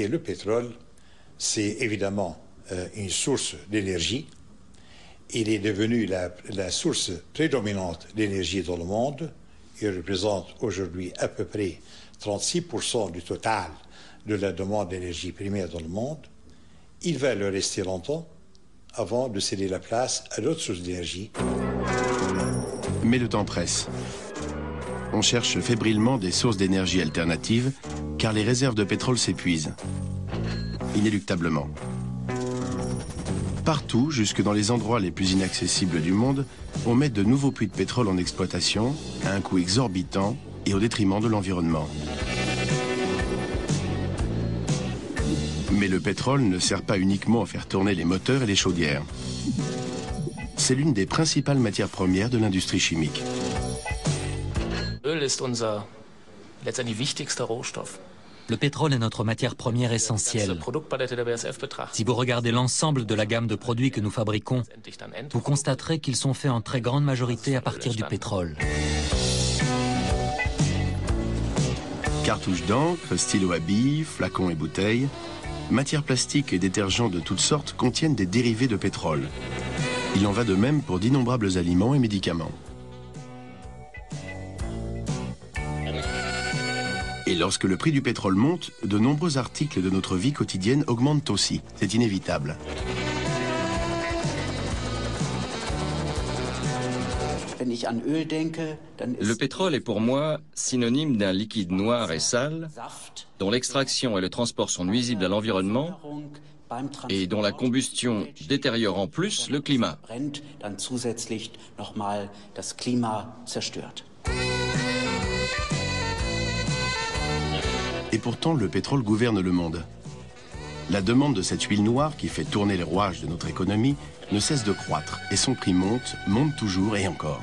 réalité, le pétrole, c'est évidemment une source d'énergie. Il est devenu la source prédominante d'énergie dans le monde. Il représente aujourd'hui à peu près 36% du total de la demande d'énergie primaire dans le monde. Il va le rester longtemps avant de céder la place à d'autres sources d'énergie. Mais le temps presse. On cherche fébrilement des sources d'énergie alternatives car les réserves de pétrole s'épuisent, inéluctablement. Partout, jusque dans les endroits les plus inaccessibles du monde, on met de nouveaux puits de pétrole en exploitation à un coût exorbitant et au détriment de l'environnement. Mais le pétrole ne sert pas uniquement à faire tourner les moteurs et les chaudières. C'est l'une des principales matières premières de l'industrie chimique. Öl ist unser letztendlich wichtigster Rohstoff. Le pétrole est notre matière première essentielle. Si vous regardez l'ensemble de la gamme de produits que nous fabriquons, vous constaterez qu'ils sont faits en très grande majorité à partir du pétrole. Cartouches d'encre, stylos à billes, flacons et bouteilles, matières plastiques et détergents de toutes sortes contiennent des dérivés de pétrole. Il en va de même pour d'innombrables aliments et médicaments. Et lorsque le prix du pétrole monte, de nombreux articles de notre vie quotidienne augmentent aussi. C'est inévitable. Le pétrole est pour moi synonyme d'un liquide noir et sale, dont l'extraction et le transport sont nuisibles à l'environnement et dont la combustion détériore en plus le climat. Et pourtant, le pétrole gouverne le monde. La demande de cette huile noire qui fait tourner les rouages de notre économie ne cesse de croître et son prix monte toujours et encore.